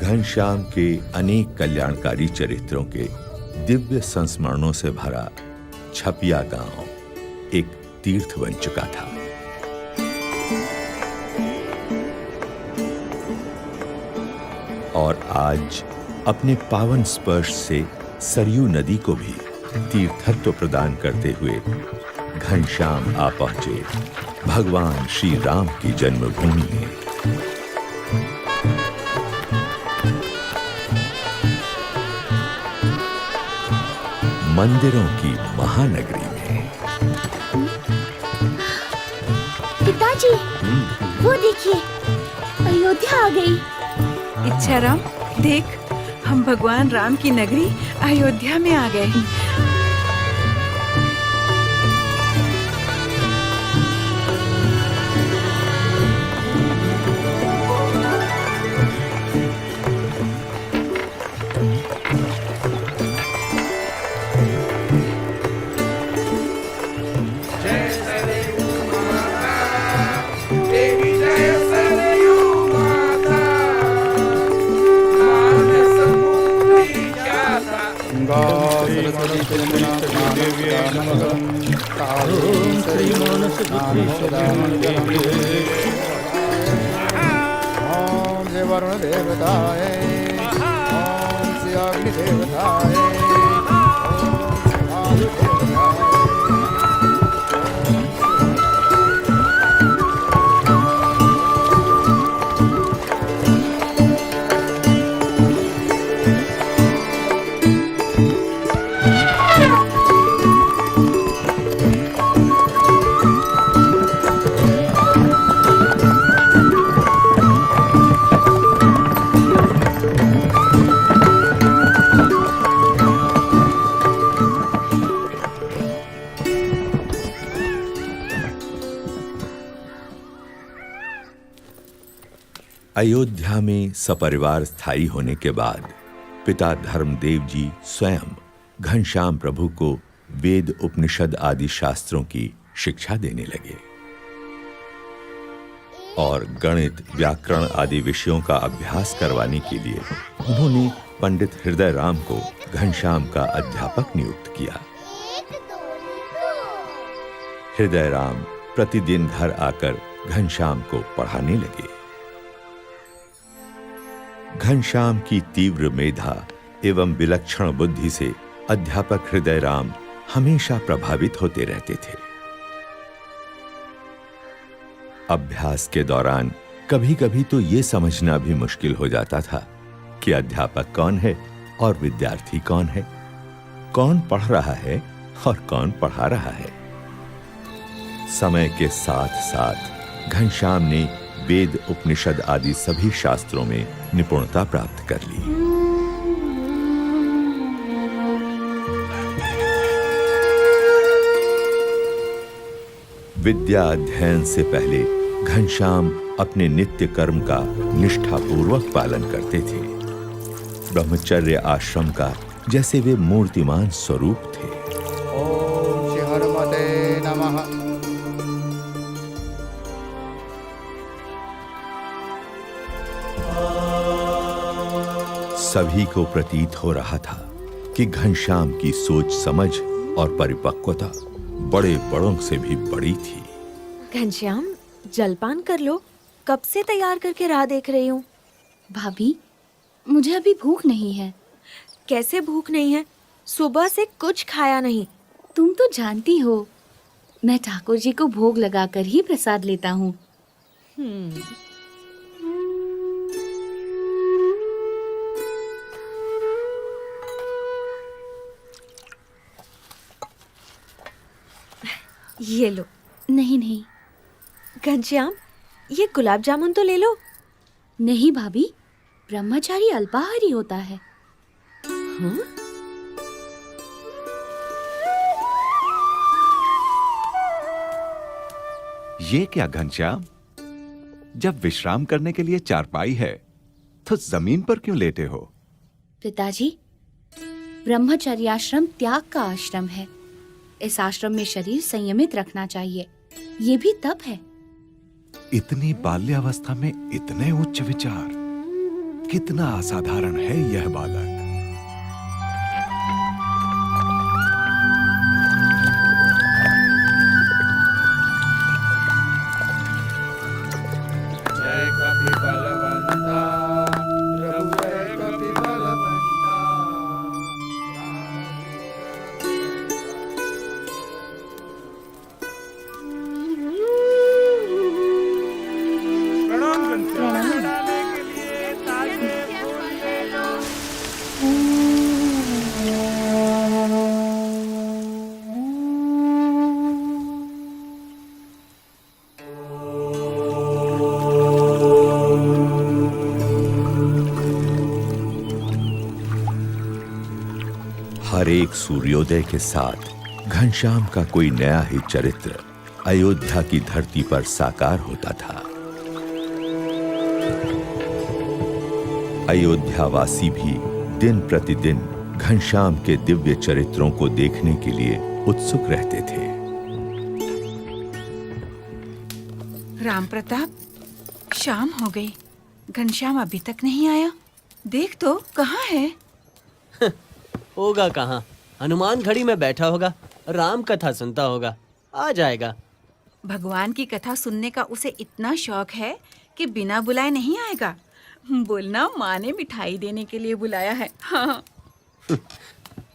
घनश्याम के अनेक कल्याणकारी चरित्रों के दिव्य संस्मरणों से भरा छपिया गांव एक तीर्थ बन चुका था। और आज अपने पावन स्पर्श से सरयू नदी को भी तीर्थत्व प्रदान करते हुए घनश्याम आ पहुंचे भगवान श्री राम की जन्मभूमि में। मंदिरों की महानगरी में। पिताजी, वो देखिए, अयोध्या आ गई। इच्छाराम, देख, हम भगवान राम की नगरी अयोध्या में आ गए। ओम श्री वरुण देवताय, ओम श्री अग्नि देवताय, ओम श्री वायु देवताय। अयोध्या में सपरिवार स्थायी होने के बाद पिता धर्मदेव जी स्वयं घनश्याम प्रभु को वेद उपनिषद आदि शास्त्रों की शिक्षा देने लगे और गणित व्याकरण आदि विषयों का अभ्यास करवाने के लिए उन्होंने पंडित हृदय राम को घनश्याम का अध्यापक नियुक्त किया। हृदय राम प्रतिदिन घर आकर घनश्याम को पढ़ाने लगे। घनश्याम की तीव्र मेधा एवं विलक्षण बुद्धि से अध्यापक हृदय राम हमेशा प्रभावित होते रहते थे। अभ्यास के दौरान कभी-कभी तो यह समझना भी मुश्किल हो जाता था कि अध्यापक कौन है और विद्यार्थी कौन है, कौन पढ़ रहा है और कौन पढ़ा रहा है। समय के साथ-साथ घनश्याम ने वेद उपनिषद आदि सभी शास्त्रों में निपुणता प्राप्त कर ली। विद्या अध्ययन से पहले घनश्याम अपने नित्य कर्म का निष्ठापूर्वक पालन करते थे। ब्रह्मचर्य आश्रम का जैसे वे मूर्तिमान स्वरूप थे। ओम श्री हनुमते नमः। सभी को प्रतीत हो रहा था कि घनश्याम की सोच समझ और परिपक्वता बड़े बड़ों से भी बड़ी थी। घनश्याम, जलपान कर लो, कब से तैयार करके राह देख रही हूँ। भाभी, मुझे अभी भूख नहीं है। कैसे भूख नहीं है? सुबह से कुछ खाया नहीं। तुम तो जानती हो, मैं ठाकुर जी को भोग लगाकर ही प्रसाद लेता हूँ। ये लो। नहीं नहीं। घनश्याम, ये गुलाब जामुन तो ले लो। नहीं भाभी, ब्रह्मचारी अल्पाहारी होता है। हाँ? ये क्या घनश्याम, जब विश्राम करने के लिए चारपाई है तो जमीन पर क्यों लेटे हो? पिताजी, ब्रह्मचर्याश्रम त्याग का आश्रम है। इस आश्रम में शरीर संयमित रखना चाहिए। ये भी तप है। इतनी बाल्यावस्था में इतने उच्च विचार, कितना असाधारण है यह बालक। जय कपि बलवंता प्रभु जय कपि बलवंता। हर एक सूर्योदय के साथ घनश्याम का कोई नया ही चरित्र अयोध्या की धरती पर साकार होता था। अयोध्यावासी भी दिन प्रतिदिन घनश्याम के दिव्य चरित्रों को देखने के लिए उत्सुक रहते थे। राम प्रताप, शाम हो गई, घनश्याम अभी तक नहीं आया। देख तो कहाँ है? होगा कहाँ, हनुमान घड़ी में बैठा होगा, राम कथा सुनता होगा, आ जाएगा। भगवान की कथा सुनने का उसे इतना शौक है कि बिना बुलाए नहीं आएगा। बोलना माँ ने मिठाई देने के लिए बुलाया है। हाँ।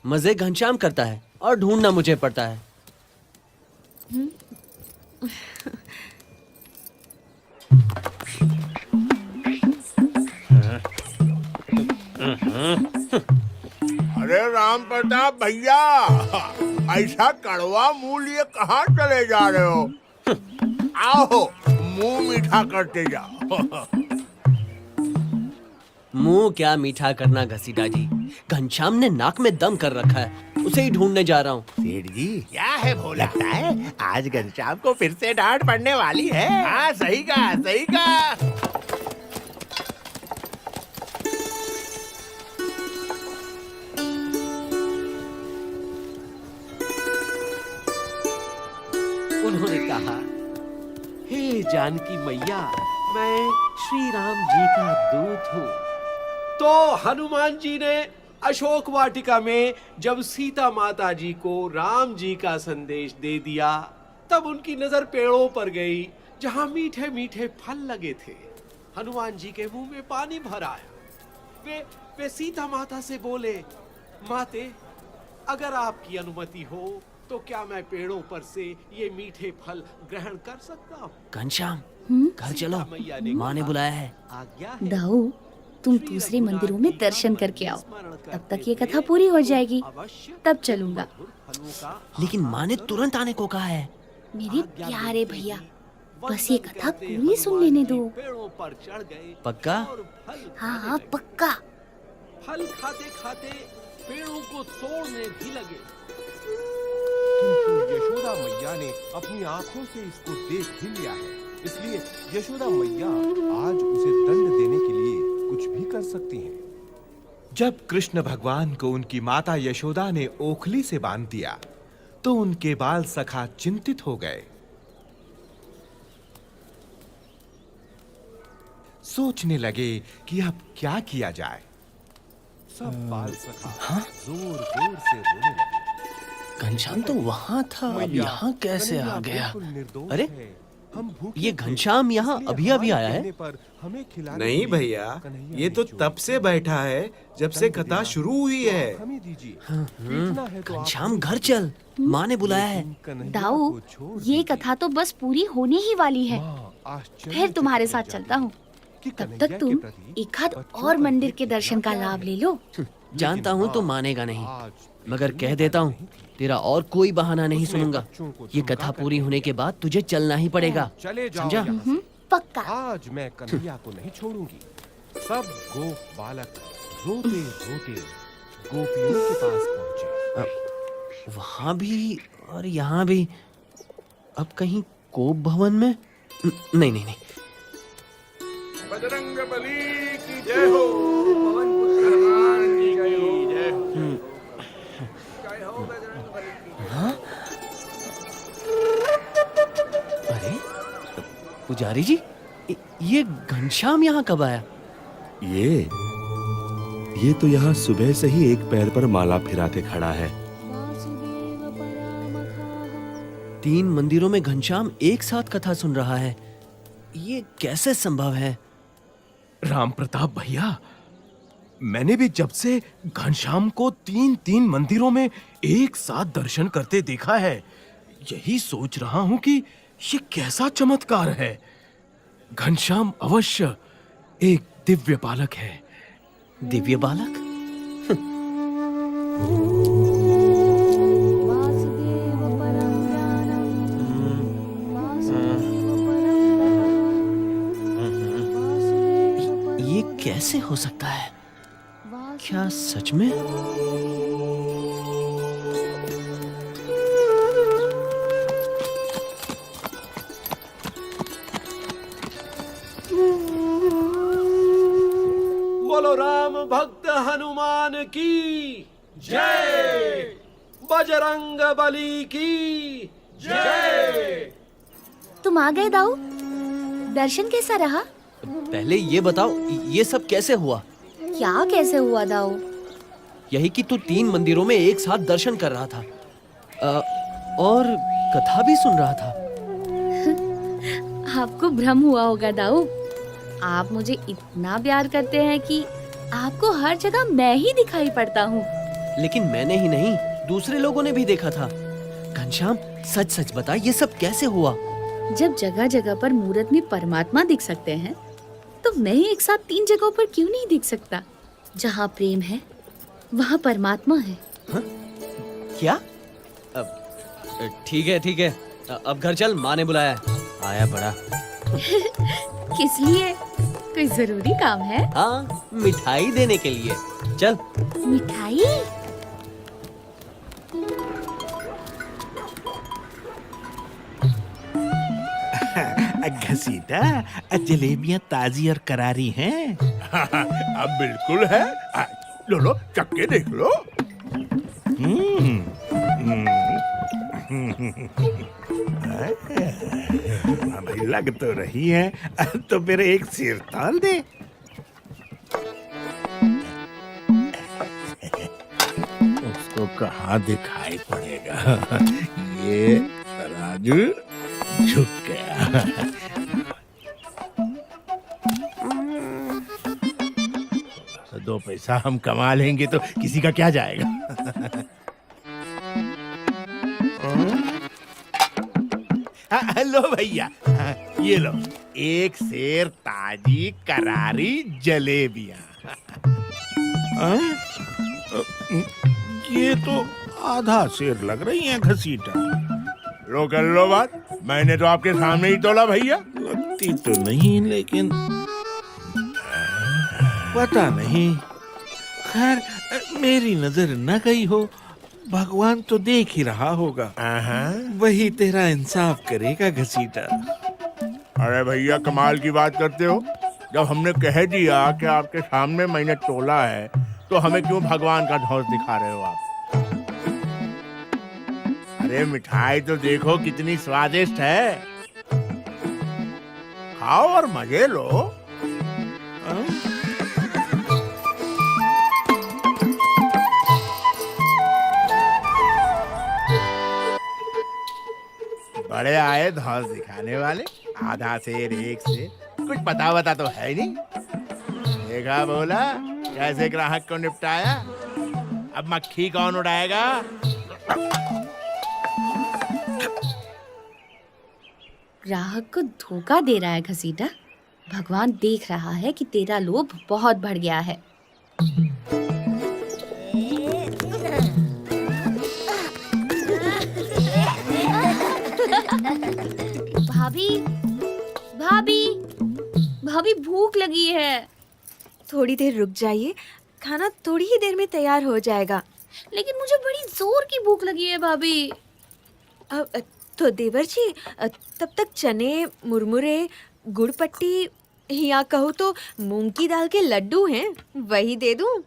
मजे घनश्याम करता है और ढूंढना मुझे पड़ता है। अरे राम प्रताप भैया, ऐसा कड़वा मुंह लिए कहाँ चले जा रहे हो? आओ मुंह मीठा करते जाओ। मुंह क्या मीठा करना घसीटा जी, घनश्याम ने नाक में दम कर रखा है, उसे ही ढूंढने जा रहा हूँ। सेठ जी क्या है वो, लगता है आज घनश्याम को फिर से डांट पड़ने वाली है। हाँ सही कहा, सही कहा। उन्होंने कहा, हे जानकी मैया, मैं श्री राम जी का दूत हूँ। तो हनुमान जी ने अशोक वाटिका में जब सीता माता जी को राम जी का संदेश दे दिया, तब उनकी नजर पेड़ों पर गई जहाँ मीठे मीठे फल लगे थे। हनुमान जी के मुंह में पानी भर आया। वे सीता माता से बोले, माते, अगर आपकी अनुमति हो तो क्या मैं पेड़ों पर से ये मीठे फल ग्रहण कर सकता हूँ? घनश्याम, घर चलो, माँ ने बुलाया है। दाऊ, तुम दूसरे मंदिरों में दर्शन करके आओ, तब तक ये कथा पूरी हो जाएगी, तब चलूंगा। लेकिन माँ ने तुरंत आने को कहा है। मेरे प्यारे भैया, बस ये कथा पूरी सुन लेने दो। पक्का? हाँ पक्का। फल खाते खाते पेड़ों को तोड़ने भी लगे। किंतु यशोदा मैया ने अपनी आंखों से इसको देख ही लिया है, इसलिए यशोदा मैया आज उसे दंड देने के लिए कुछ भी कर सकती हैं। जब कृष्ण भगवान को उनकी माता यशोदा ने ओखली से बांध दिया, तो उनके बाल सखा चिंतित हो गए। सोचने लगे कि अब क्या किया जाए। सब बाल सखा जोर जोर से रोने लगे। घनश्याम तो वहाँ था, अब यहाँ कैसे आ गया? अरे, हम ये घनश्याम यहाँ अभी अभी आया है? नहीं भैया, ये तो तब से बैठा है जब से कथा शुरू हुई है। घनश्याम घर चल, माँ ने बुलाया है। दाऊ, ये कथा तो बस पूरी होने ही वाली है, फिर तुम्हारे साथ चलता हूँ। तब तक तुम एक आध और मंदिर के दर्शन का लाभ ले लो। जानता हूँ तो मानेगा नहीं, मगर कह देता हूँ, तेरा और कोई बहाना नहीं सुनूंगा। ये कथा पूरी होने के बाद तुझे चलना ही पड़ेगा, समझा? पक्का। आज मैं कन्हैया को नहीं छोड़ूंगी। सब गोप बालक रोते रोते गोपियों के पास पहुंचे। वहाँ भी और यहाँ भी। अब कहीं कोप भवन में? नहीं नहीं नहीं। बजरंग बली की जय हो, पवन पुत्र हनुमान की जय हो। जय हो बजरंग बली की। हाँ? अरे पुजारी जी, ये घनश्याम यहाँ कब आया? ये ये तो यहाँ सुबह से ही एक पैर पर माला फिराते खड़ा है। 3 मंदिरों में घनश्याम एक साथ कथा सुन रहा है, ये कैसे संभव है? राम प्रताप भैया, मैंने भी जब से घनश्याम को 3 मंदिरों में एक साथ दर्शन करते देखा है, यही सोच रहा हूं कि ये कैसा चमत्कार है। घनश्याम अवश्य एक दिव्य बालक है। दिव्य बालक? ये कैसे हो सकता है? क्या सच में? बोलो राम भक्त हनुमान की जय, बजरंग बली की जय। तुम आ गए दाऊ, दर्शन कैसा रहा? पहले ये बताओ, ये सब कैसे हुआ? क्या कैसे हुआ दाऊ? यही कि तू 3 मंदिरों में एक साथ दर्शन कर रहा था और कथा भी सुन रहा था। आपको भ्रम हुआ होगा दाऊ। आप मुझे इतना प्यार करते हैं कि आपको हर जगह मैं ही दिखाई पड़ता हूँ। लेकिन मैंने ही नहीं, दूसरे लोगों ने भी देखा था। घनश्याम, सच सच बता, ये सब कैसे हुआ? जब जगह जगह पर मूरत में परमात्मा दिख सकते हैं, तो मैं एक साथ 3 जगहों पर क्यों नहीं दिख सकता? जहाँ प्रेम है, वहाँ परमात्मा है। हा? क्या? ठीक है ठीक है, अब घर चल, माँ ने बुलाया है। आया बड़ा। किस लिए? कोई जरूरी काम है? हाँ, मिठाई देने के लिए। चल। मिठाई? घसीटा, जलेबियां ताजी और करारी हैं। अब बिल्कुल है। लो लो, चक्के देख लो। भाई लग तो रही है, तो फिर एक सिर ताल दे। उसको कहाँ दिखाई पड़ेगा। ये तराजू झुक गया। दो पैसा हम कमा लेंगे तो किसी का क्या जाएगा। लो भैया, ये लो, एक सेर ताजी करारी जलेबियां। ये तो आधा सेर लग रही हैं घसीटा। लो कर लो बात, मैंने तो आपके सामने ही तोला भैया। लगती तो नहीं, लेकिन पता नहीं। खैर, मेरी नजर न गई हो, भगवान तो देख ही रहा होगा। वही तेरा इंसाफ करेगा घसीटा। अरे भैया, कमाल की बात करते हो। जब हमने कह दिया कि आपके सामने मैंने तोला है, तो हमें क्यों भगवान का धौंस दिखा रहे हो आप? अरे मिठाई तो देखो कितनी स्वादिष्ट है। खाओ और मजे लो। बड़े आए धौंस दिखाने वाले। आधा सेर, एक सेर, कुछ पता बता तो है नहीं। देखा बोला कैसे ग्राहक को निपटाया। अब मक्खी कौन उड़ाएगा? ग्राहक को धोखा दे रहा है घसीटा। भगवान देख रहा है कि तेरा लोभ बहुत बढ़ गया है। भाभी, भाभी, भाभी, भूख लगी है। थोड़ी देर रुक जाइए, खाना थोड़ी ही देर में तैयार हो जाएगा। लेकिन मुझे बड़ी जोर की भूख लगी है भाभी। तो देवर जी, तब तक चने, मुरमुरे, गुड़ पट्टी या कहो तो मूंग की दाल के लड्डू हैं, वही दे दूं?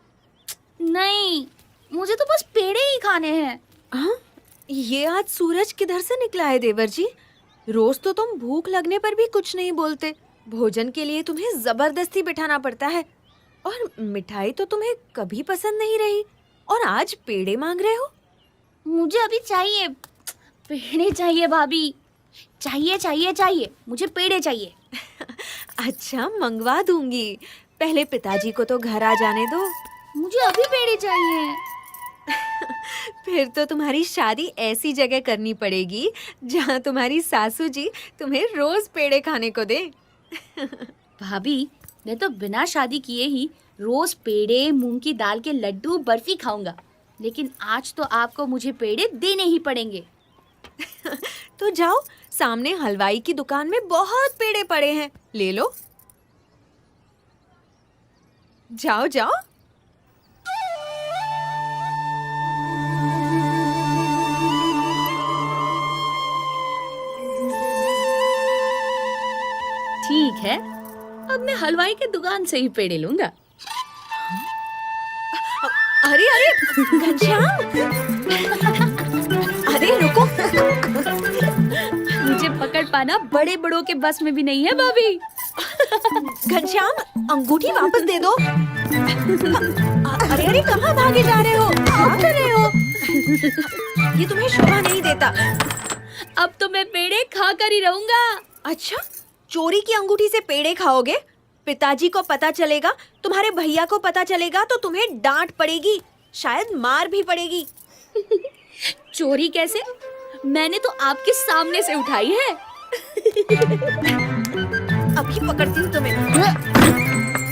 नहीं, मुझे तो बस पेड़े ही खाने हैं। हाँ, ये आज सूरज किधर से निकला है देवर जी? रोज तो तुम भूख लगने पर भी कुछ नहीं बोलते। भोजन के लिए तुम्हें जबरदस्ती बिठाना पड़ता है। और मिठाई तो तुम्हें कभी पसंद नहीं रही और आज पेड़े मांग रहे हो। मुझे अभी चाहिए, पेड़े चाहिए भाभी, चाहिए चाहिए चाहिए, मुझे पेड़े चाहिए। अच्छा मंगवा दूंगी, पहले पिताजी को तो घर आ जाने दो। मुझे अभी पेड़े चाहिए। फिर तो तुम्हारी शादी ऐसी जगह करनी पड़ेगी जहाँ तुम्हारी सासू जी तुम्हें रोज पेड़े खाने को दे। भाभी, मैं तो बिना शादी किए ही रोज पेड़े, मूंग की दाल के लड्डू, बर्फी खाऊंगा, लेकिन आज तो आपको मुझे पेड़े देने ही पड़ेंगे। तो जाओ, सामने हलवाई की दुकान में बहुत पेड़े पड़े हैं, ले लो। जाओ जाओ। ठीक है, अब मैं हलवाई की दुकान से ही पेड़े लूंगा। अरे अरे घनश्याम, अरे रुको। मुझे पकड़ पाना बड़े बड़ों के बस में भी नहीं है भाभी। घनश्याम, अंगूठी वापस दे दो। अरे अरे कहाँ भागे जा रहे हो, क्या कर रहे हो? ये तुम्हें शोभा नहीं देता। अब तो मैं पेड़े खाकर ही रहूंगा। अच्छा, चोरी की अंगूठी से पेड़े खाओगे? पिताजी को पता चलेगा, तुम्हारे भैया को पता चलेगा तो तुम्हें डांट पड़ेगी, शायद मार भी पड़ेगी। चोरी कैसे? मैंने तो आपके सामने से उठाई है। अभी पकड़ती हूँ तुम्हें।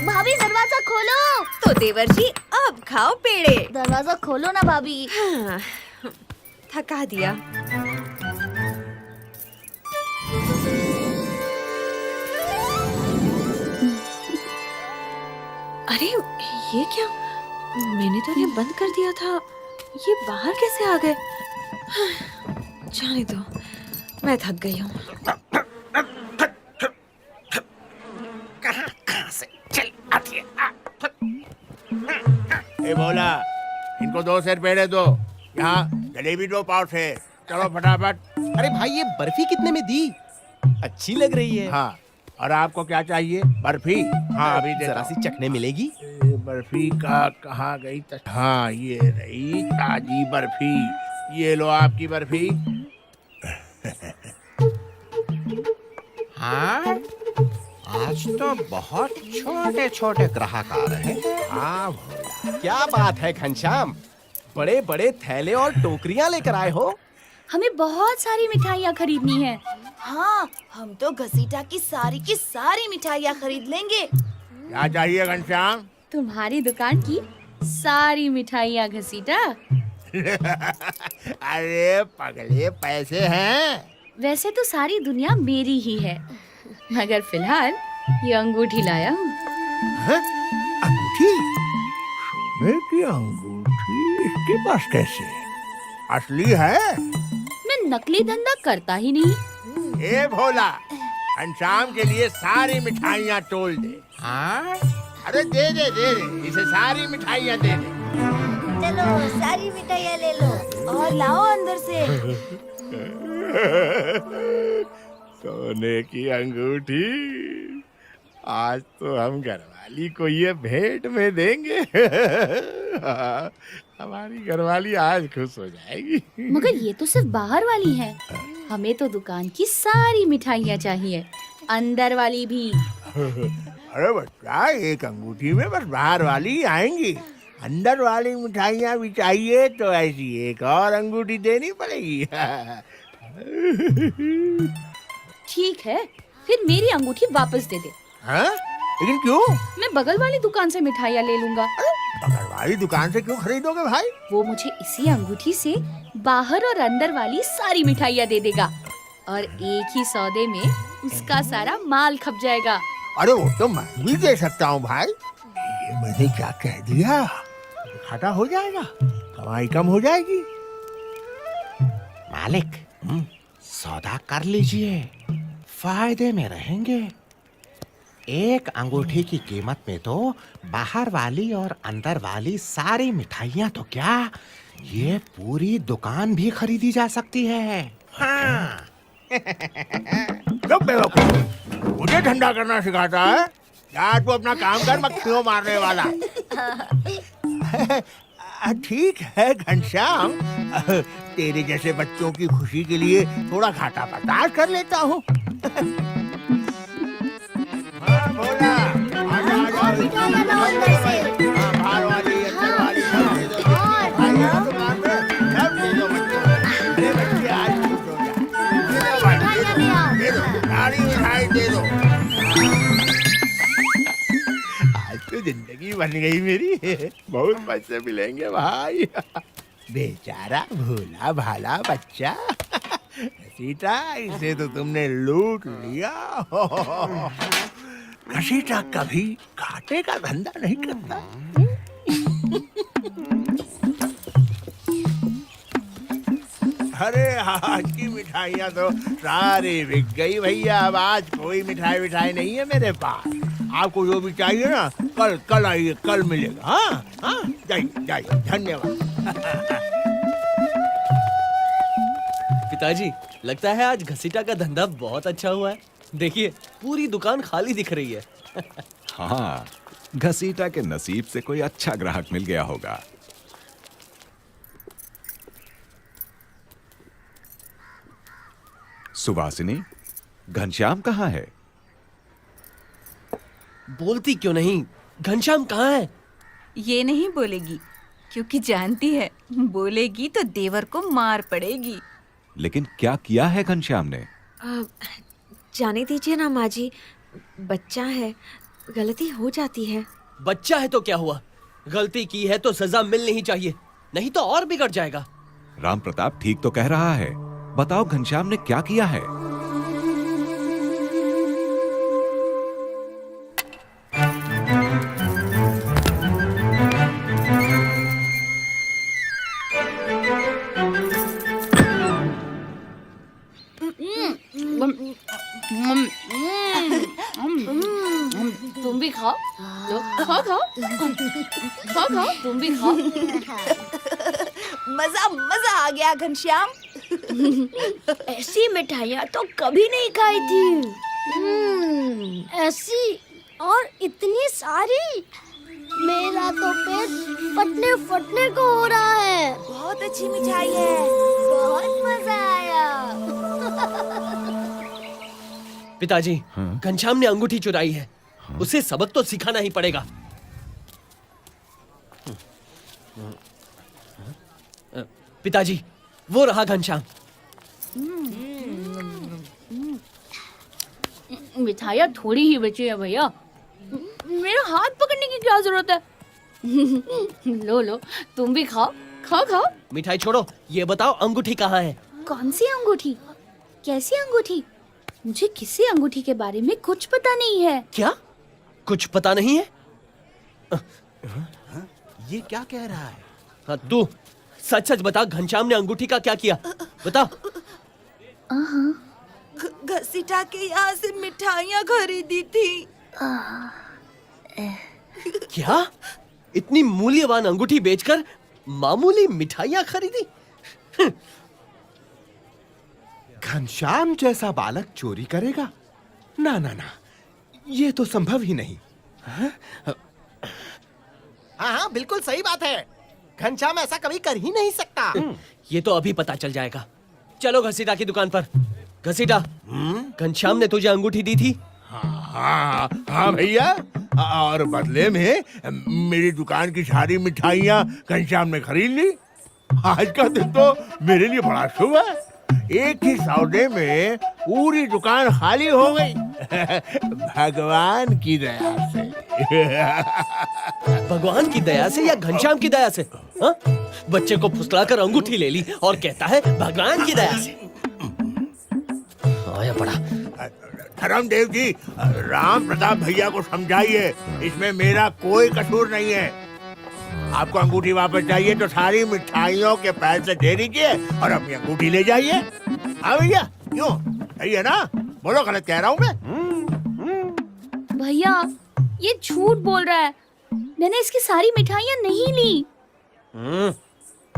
भाभी दरवाजा खोलो। तो देवर जी अब खाओ पेड़े। दरवाजा खोलो ना भाभी। हाँ, थका दिया। अरे ये क्या? मैंने तो इन्हें बंद कर दिया था, ये बाहर कैसे आ गए? जाने दो, मैं थक गई हूँ। कहाँ से चल आती है? ए बोला, इनको 2 सेर पेड़े दो, यहाँ जलेबी 2 पाव से। चलो फटाफट। अरे भाई, ये बर्फी कितने में दी? अच्छी लग रही है। हाँ, और आपको क्या चाहिए? बर्फी? हाँ अभी देता जरा हूँ। सी चखने मिलेगी? बर्फी का कहाँ गई? हाँ ये रही ताजी बर्फी, ये लो आपकी बर्फी। हाँ, आज तो बहुत छोटे छोटे ग्राहक आ रहे हैं। हाँ भोला, क्या बात है घनश्याम, बड़े बड़े थैले और टोकरियां लेकर आए हो। हमें बहुत सारी मिठाइयाँ खरीदनी है। हाँ, हम तो घसीटा की सारी मिठाइयाँ खरीद लेंगे। क्या चाहिए घनश्याम? तुम्हारी दुकान की सारी मिठाइयाँ घसीटा। अरे पगले, पैसे हैं? वैसे तो सारी दुनिया मेरी ही है, मगर फिलहाल ये अंगूठी लाया हूँ। अंगूठी? सोने की अंगूठी इसके पास कैसे? असली है? मैं नकली धंधा करता ही नहीं। ए भोला, घनश्याम के लिए सारी मिठाइयाँ तोल दे। हाँ? अरे दे दे दे दे, इसे सारी मिठाइयाँ दे दे। चलो सारी मिठाइयाँ ले लो और लाओ अंदर से। सोने की अंगूठी, आज तो हम घरवाली को ये भेंट में देंगे। हमारी घरवाली आज खुश हो जाएगी। मगर ये तो सिर्फ बाहर वाली है, हमें तो दुकान की सारी मिठाइयाँ चाहिए, अंदर वाली भी। अरे बच्चा, एक अंगूठी में बस बाहर वाली आएंगी, अंदर वाली मिठाइयाँ भी चाहिए तो ऐसी एक और अंगूठी देनी पड़ेगी। ठीक है, फिर मेरी अंगूठी वापस दे दे। हाँ? लेकिन क्यों? मैं बगल वाली दुकान से मिठाइयाँ ले लूंगा। बगल वाली दुकान से क्यों खरीदोगे भाई? वो मुझे इसी अंगूठी से बाहर और अंदर वाली सारी मिठाइयाँ दे देगा और एक ही सौदे में उसका सारा माल खप जाएगा। अरे वो तो मैं भी दे सकता हूँ भाई। ये मैंने क्या कह दिया? घाटा हो जाएगा, कमाई कम हो जाएगी। मालिक, सौदा कर लीजिए, फायदे में रहेंगे। एक अंगूठी की कीमत में तो बाहर वाली और अंदर वाली सारी मिठाइयाँ तो क्या, ये पूरी दुकान भी खरीदी जा सकती है। हाँ। चुप बेवकूफ, मुझे धंधा करना सिखाता है? जा तू अपना काम कर, मक्खियों मारने वाला। ठीक है घनश्याम, तेरे जैसे बच्चों की खुशी के लिए थोड़ा घाटा बर्दाश्त कर लेता हूँ। हाँ बोला, बाहर वाली, अंदर वाली, सब दे दो। भाइयों को दुकान पे सब दे दो बच्चों को। अरे बच्चे आज खुश हो जाए। दे दो, सारी मिठाई दे दो। तो जिंदगी बन गई मेरी, बहुत पैसे मिलेंगे भाई। बेचारा भोला भाला बच्चा घसीटा, इसे तो तुमने लूट लिया। घसीटा कभी घाटे का धंधा नहीं करता। अरे आज की मिठाइयाँ तो सारी बिक गई भैया। अब आज कोई मिठाई नहीं है मेरे पास। आपको जो भी चाहिए ना, कल आइए, कल मिलेगा। हाँ हाँ, जाइए, धन्यवाद। पिताजी, लगता है आज घसीटा का धंधा बहुत अच्छा हुआ है। देखिए, पूरी दुकान खाली दिख रही है। हाँ, घसीटा के नसीब से कोई अच्छा ग्राहक मिल गया होगा। सुवासिनी, घनश्याम कहाँ है? बोलती क्यों नहीं? घनश्याम कहाँ है? ये नहीं बोलेगी, क्योंकि जानती है बोलेगी तो देवर को मार पड़ेगी। लेकिन क्या किया है घनश्याम ने? जाने दीजिए ना माँ जी, बच्चा है, गलती हो जाती है। बच्चा है तो क्या हुआ? गलती की है तो सजा मिलनी ही चाहिए, नहीं तो और बिगड़ जाएगा। राम प्रताप ठीक तो कह रहा है। बताओ घनश्याम ने क्या किया है? तुम भी खाओ, लो, खाओ, तुम भी खाओ। मजा आ गया घनश्याम। ऐसी मिठाइयाँ तो कभी नहीं खाई थी। ऐसी और इतनी सारी, मेरा तो पेट फटने को हो रहा है। बहुत अच्छी मिठाई है, बहुत मजा आया। पिताजी, घनश्याम ने अंगूठी चुराई है। उसे सबक तो सिखाना ही पड़ेगा। पिताजी, वो रहा घनश्याम। मिठाइयाँ थोड़ी ही बची है भैया, मेरा हाथ पकड़ने की क्या जरूरत है? लो, तुम भी खाओ। मिठाई छोड़ो, ये बताओ अंगूठी कहाँ है? कौन सी अंगूठी? कैसी अंगूठी? मुझे किसी अंगूठी के बारे में कुछ पता नहीं है। क्या? कुछ पता नहीं है? ये क्या कह रहा है? हाँ, तू सच बता, घनश्याम ने अंगूठी का क्या किया? बता। घसीटा के यहाँ से मिठाइयाँ खरीदी थी। क्या? इतनी मूल्यवान अंगूठी बेचकर मामूली मिठाइयाँ खरीदी? घनश्याम जैसा बालक चोरी करेगा? ना, ये तो संभव ही नहीं। हाँ, बिल्कुल सही बात है। घनश्याम ऐसा कभी कर ही नहीं सकता। ये तो अभी पता चल जाएगा। चलो घसीटा की दुकान पर। घसीटा, घनश्याम ने तुझे अंगूठी दी थी? हाँ भैया, और बदले में मेरी दुकान की सारी मिठाइयाँ घनश्याम ने खरीद ली। आज का दिन तो मेरे लिए बड़ा शुभ है। एक ही सौदे में पूरी दुकान खाली हो गई। भगवान की दया से। भगवान की दया से या घनश्याम की दया से? हा? बच्चे को फुसलाकर अंगूठी ले ली और कहता है भगवान की दया से। आया पड़ा। धर्मदेव जी, राम प्रताप भैया को समझाइए, इसमें मेरा कोई कसूर नहीं है। आपको अंगूठी वापस चाहिए तो सारी मिठाइयों के पैसे दे दीजिए और अपनी अंगूठी ले जाइए। हाँ भैया, क्यों? सही है ना? बोलो, गलत कह रहा हूँ मैं? भैया, ये झूठ बोल रहा है। मैंने इसकी सारी मिठाइयाँ नहीं ली।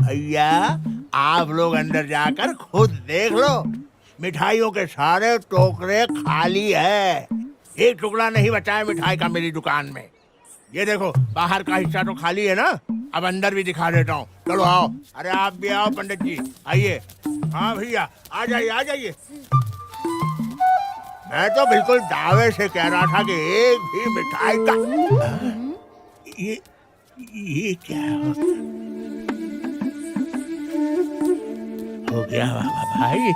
भैया, आप लोग अंदर जाकर खुद देख लो, मिठाइयों के सारे टोकरे खाली है। एक टुकड़ा नहीं बचा है मिठाई का मेरी दुकान में। ये देखो, बाहर का हिस्सा तो खाली है ना, अब अंदर भी दिखा देता हूँ। चलो आओ। अरे आप भी आओ पंडित जी, आइए। हाँ भैया, आ जाइए आ जाइए। मैं तो बिल्कुल दावे से कह रहा था कि एक भी मिठाई का ये क्या हो गया भाई?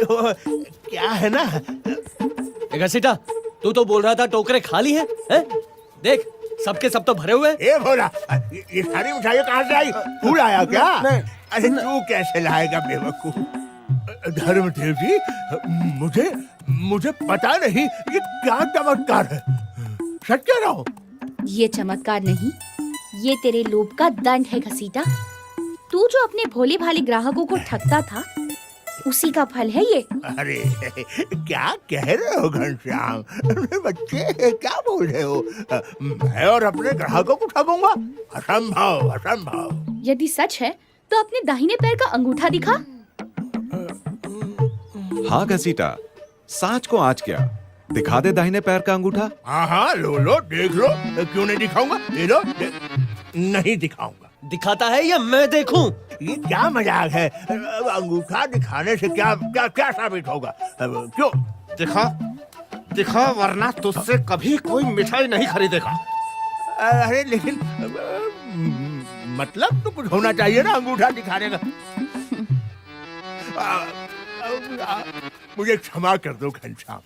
वो क्या है ना, घसीटा, तू तो बोल रहा था टोकरे खाली हैं, हैं? देख, सबके सब तो भरे हुए हैं। ये बोला, ये सारी मिठाइयाँ कहाँ से आई? तू लाया क्या? अरे तू कैसे लाएगा बेवकूफ? धर्मदेव जी, मुझे पता नहीं ये क्या चमत्कार है। सच कह रहा हूँ। ये चमत्कार नहीं, ये तेरे लोभ का दंड है घसीटा। तू जो अपने भोले भाले ग्राहकों को ठगता था, उसी का फल है ये। अरे क्या कह रहे हो घनश्याम? बच्चे क्या बोल रहे हो? मैं और अपने ग्राहकों को ठगूंगा? असंभव, असंभव। यदि सच है तो अपने दाहिने पैर का अंगूठा दिखा। हाँ घसीटा, सांच को आज क्या, दिखा दे दाहिने पैर का अंगूठा। हाँ हाँ, लो देख लो। क्यों नहीं दिखाऊंगा? ये लो। नहीं दिखाऊंगा। दिखाता है या मैं देखूं? ये क्या मजाक है? अंगूठा दिखाने से क्या क्या क्या साबित होगा? क्यों? दिखा वरना तुझसे कभी कोई मिठाई नहीं खरीदेगा। अरे लेकिन मतलब तो कुछ होना चाहिए ना अंगूठा दिखाने का। मुझे क्षमा कर दो घनश्याम,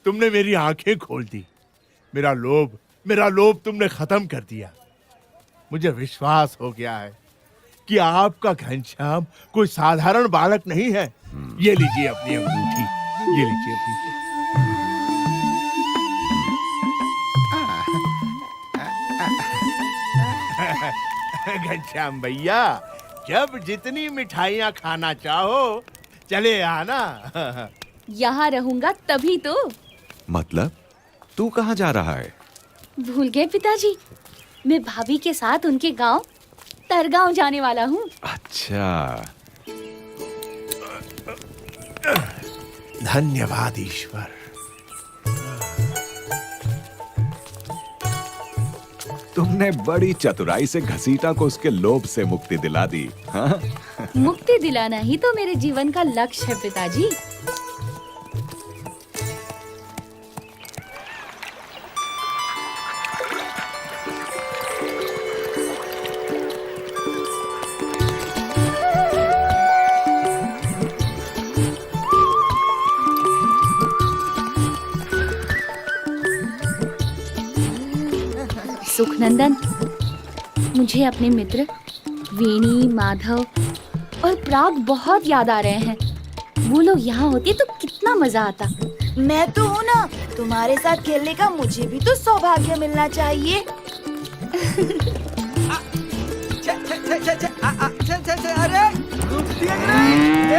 तुमने मेरी आंखें खोल दी। मेरा लोभ तुमने खत्म कर दिया। मुझे विश्वास हो गया है कि आपका घनश्याम कोई साधारण बालक नहीं है। ये लीजिए अपनी अंगूठी, ये लीजिए अपनी। घनश्याम भैया, जब जितनी मिठाइयाँ खाना चाहो चले आना। यहाँ रहूंगा तभी तो। मतलब तू कहाँ जा रहा है? भूल गए पिताजी, मैं भाभी के साथ उनके गांव तरगांव जाने वाला हूँ। अच्छा, धन्यवाद ईश्वर। तुमने बड़ी चतुराई से घसीटा को उसके लोभ से मुक्ति दिला दी। हाँ? मुक्ति दिलाना ही तो मेरे जीवन का लक्ष्य है पिताजी। सुखनंदन, मुझे अपने मित्र वेणी, माधव और प्राग बहुत याद आ रहे हैं। वो लोग यहाँ होते तो कितना मजा आता। मैं तो हूँ ना, तुम्हारे साथ खेलने का मुझे भी तो सौभाग्य मिलना चाहिए। अरे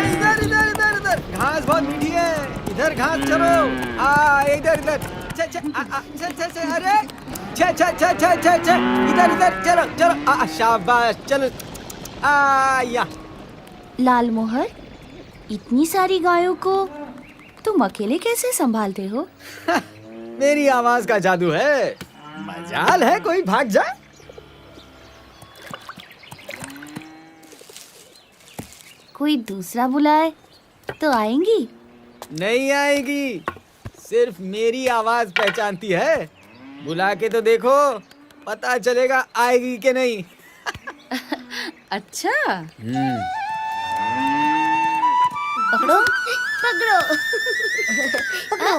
इधर इधर इधर इधर, घास बहुत मीठी है, इधर घास चलो। इधर इधर, अरे इधर इधर चलो चलो। शाबाश, चलो। या लाल मोहर, इतनी सारी गायों को तुम अकेले कैसे संभालते हो? मेरी आवाज का जादू है, मजाल है कोई भाग जाए। कोई दूसरा बुलाए तो आएंगी? नहीं आएगी, सिर्फ मेरी आवाज पहचानती है। बुला के तो देखो, पता चलेगा आएगी कि नहीं। अच्छा। पकड़ो पकड़ो पकड़ो।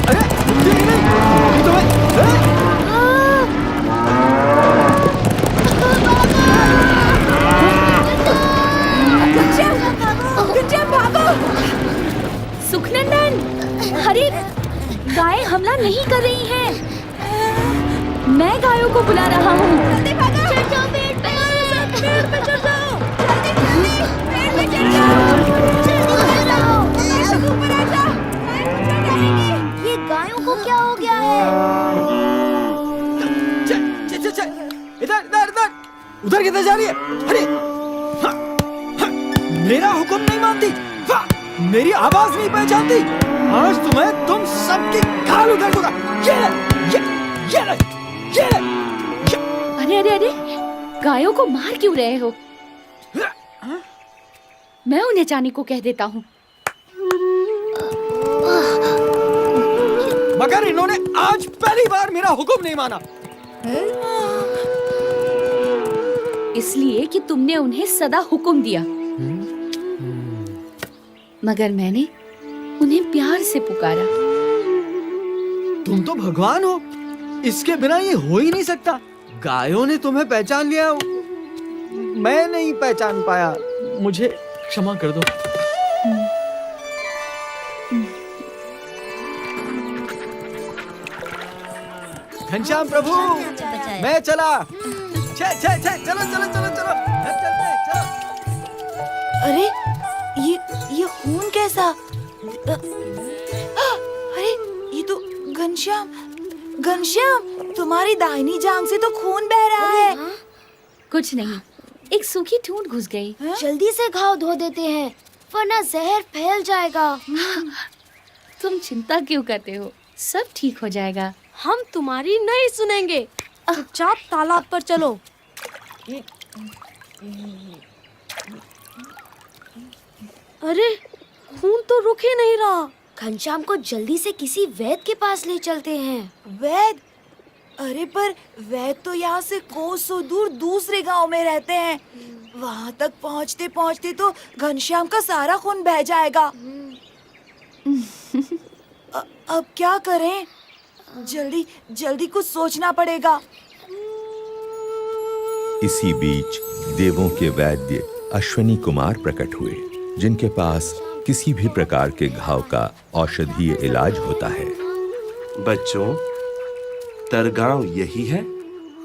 अरे नहीं कर रही हैं? मैं गायों को बुला रहा हूँ। जल्दी भागो। चढ़ जाओ पेड़ पे। पेड़ पे चढ़ जाओ। जल्दी जल्दी पेड़ पे चढ़ जाओ। जल्दी चढ़ जाओ। ऊपर आ जाओ। ये गायों को क्या हो गया है? इधर इधर इधर उधर किधर जा रही है? अरे हाँ, हाँ, मेरा हुक्म नहीं मानती, हाँ, मेरी आवाज नहीं पहचानती। आज तुम्हें तुम सबकी खाल उधर दूंगा। ये ले। अरे अरे अरे, गायों को मार क्यों रहे हो? मैं उन्हें जाने को कह देता हूँ। मगर इन्होंने आज पहली बार मेरा हुक्म नहीं माना। इसलिए कि तुमने उन्हें सदा हुक्म दिया, मगर मैंने उन्हें प्यार से पुकारा। तुम तो भगवान हो, इसके बिना ये हो ही नहीं सकता। गायों ने तुम्हें पहचान लिया, मैं नहीं पहचान पाया, मुझे क्षमा कर दो। घनश्याम प्रभु, मैं चला। चलो चलो चलो चलो चलो, चलते हैं, चलो। अरे ये खून कैसा? अरे ये तो घनश्याम, तुम्हारी दाहिनी जांघ से तो खून बह रहा है। कुछ नहीं, एक सूखी ठूंठ घुस गई। जल्दी से घाव धो देते हैं, वरना जहर फैल जाएगा। तुम चिंता क्यों करते हो? सब ठीक हो जाएगा। हम तुम्हारी नहीं सुनेंगे। चुपचाप तालाब पर चलो। अरे खून तो रुक ही नहीं रहा। घनश्याम को जल्दी से किसी वैद्य के पास ले चलते हैं। वैद्य? अरे पर वैद्य तो यहाँ से कोसों दूर दूसरे गांव में रहते हैं। वहाँ तक पहुँचते पहुँचते तो घनश्याम का सारा खून बह जाएगा। अब क्या करें? जल्दी जल्दी कुछ सोचना पड़ेगा। इसी बीच देवों के वैद्य अश्वनी कुमार प्रकट हुए, जिनके पास किसी भी प्रकार के घाव का औषधीय इलाज होता है। बच्चों, तरगांव यही है?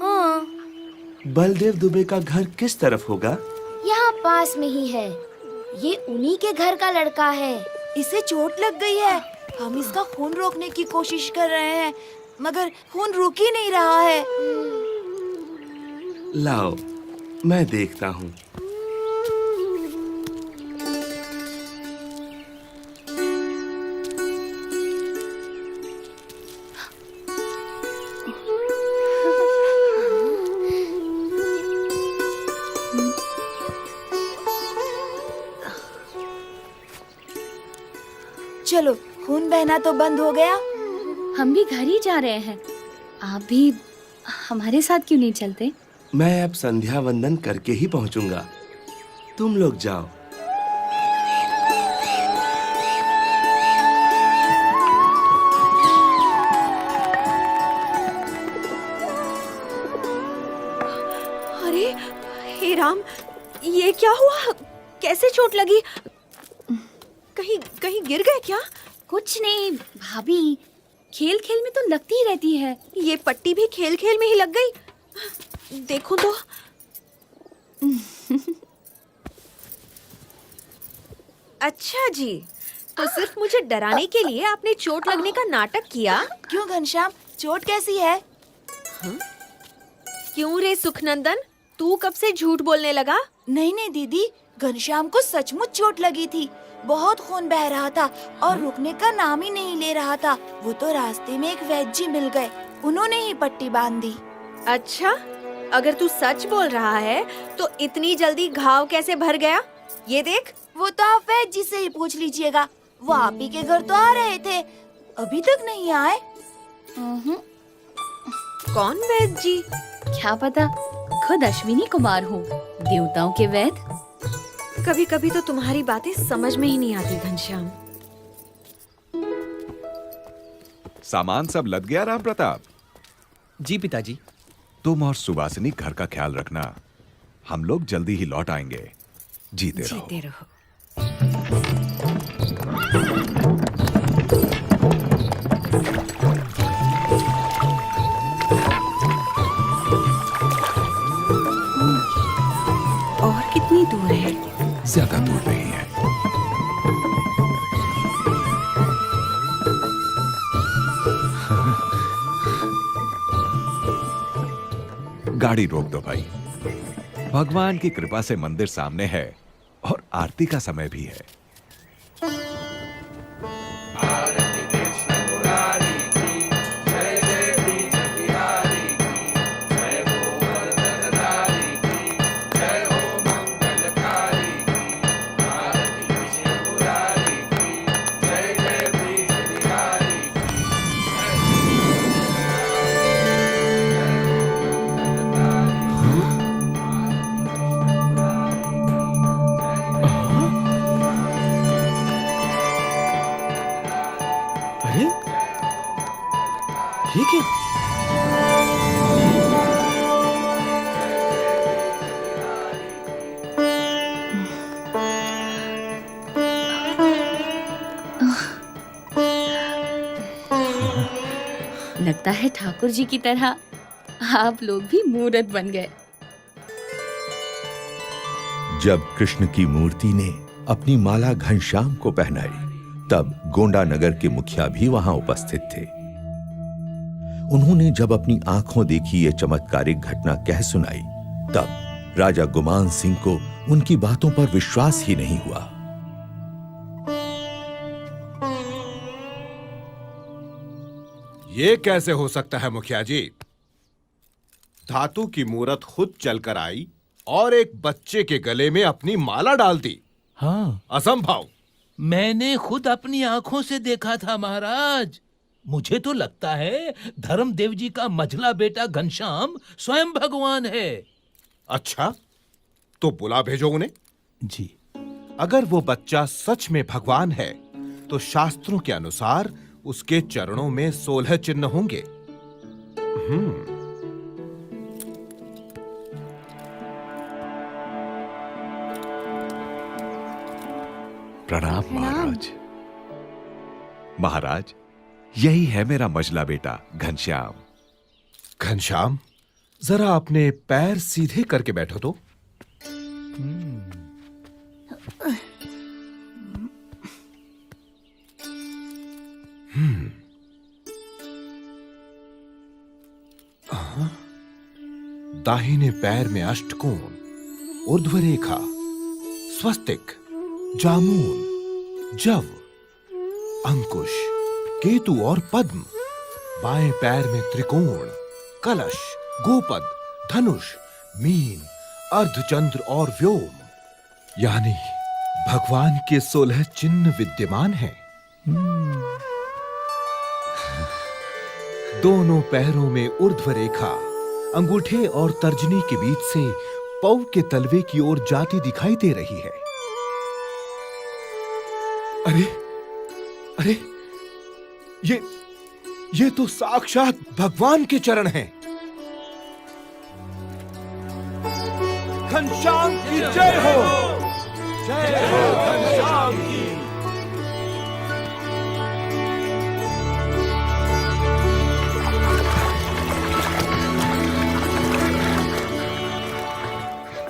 हाँ, बलदेव दुबे का घर किस तरफ होगा? यहाँ पास में ही है। ये उन्हीं के घर का लड़का है। इसे चोट लग गई है। हम इसका खून रोकने की कोशिश कर रहे हैं, मगर खून रुक ही नहीं रहा है। लाओ, मैं देखता हूँ। चलो, खून बहना तो बंद हो गया। हम भी घर ही जा रहे हैं, आप भी हमारे साथ क्यों नहीं चलते? मैं अब संध्या वंदन करके ही पहुंचूंगा। तुम लोग जाओ। अरे हे राम, ये क्या हुआ? कैसे चोट लगी? कहीं गिर गए क्या? कुछ नहीं भाभी, खेल खेल में तो लगती ही रहती है। ये पट्टी भी खेल खेल में ही लग गई। देखो तो। अच्छा जी, तो सिर्फ मुझे डराने के लिए आपने चोट लगने का नाटक किया? क्यों घनश्याम, चोट कैसी है? क्यों रे सुखनंदन, तू कब से झूठ बोलने लगा? नहीं नहीं दीदी, घनश्याम को सचमुच चोट लगी थी। बहुत खून बह रहा था और रुकने का नाम ही नहीं ले रहा था। वो तो रास्ते में एक वैद्य जी मिल गए, उन्होंने ही पट्टी बांध दी। अच्छा, अगर तू सच बोल रहा है तो इतनी जल्दी घाव कैसे भर गया? ये देख। वो तो आप वैद्य जी से ही पूछ लीजिएगा। वो आप ही के घर तो आ रहे थे, अभी तक नहीं आए। कौन वैद्य जी? क्या पता, खुद अश्विनी कुमार हो, देवताओं के वैद्य। कभी कभी तो तुम्हारी बातें समझ में ही नहीं आती घनश्याम। सामान सब लद गया राम प्रताप? जी पिताजी। तुम और सुवासिनी घर का ख्याल रखना, हम लोग जल्दी ही लौट आएंगे। जीते रहो। जीते रहो। ज्यादा दूर नहीं है। गाड़ी रोक दो भाई। भगवान की कृपा से मंदिर सामने है और आरती का समय भी है। अरे ये क्या? लगता है ठाकुर जी की तरह आप लोग भी मूर्त बन गए। जब कृष्ण की मूर्ति ने अपनी माला घनश्याम को पहनाई, तब गोंडा नगर के मुखिया भी वहां उपस्थित थे। उन्होंने जब अपनी आंखों देखी ये चमत्कारिक घटना कह सुनाई, तब राजा गुमान सिंह को उनकी बातों पर विश्वास ही नहीं हुआ। ये कैसे हो सकता है मुखिया जी? धातु की मूरत खुद चलकर आई और एक बच्चे के गले में अपनी माला डाल दी। हाँ, असंभव। मैंने खुद अपनी आंखों से देखा था महाराज। मुझे तो लगता है धर्मदेव जी का मझला बेटा घनश्याम स्वयं भगवान है। अच्छा, तो बुला भेजो उन्हें। जी। अगर वो बच्चा सच में भगवान है, तो शास्त्रों के अनुसार उसके चरणों में 16 चिन्ह होंगे। प्रणाम महाराज। महाराज, यही है मेरा मझला बेटा घनश्याम। घनश्याम, जरा अपने पैर सीधे करके बैठो तो। दाहिने पैर में अष्टकोण, ऊर्ध्वरेखा, स्वस्तिक, जामुन, जव, अंकुश, केतु और पद्म। बाएं पैर में त्रिकोण, कलश, गोपद, धनुष, मीन, अर्धचंद्र और व्योम। यानी भगवान के 16 चिन्ह विद्यमान हैं। दोनों पैरों में ऊर्ध्व रेखा अंगूठे और तर्जनी के बीच से पौ के तलवे की ओर जाती दिखाई दे रही है। अरे अरे, ये तो साक्षात भगवान के चरण हैं। घनश्याम की जय हो, जय हो घनश्याम की।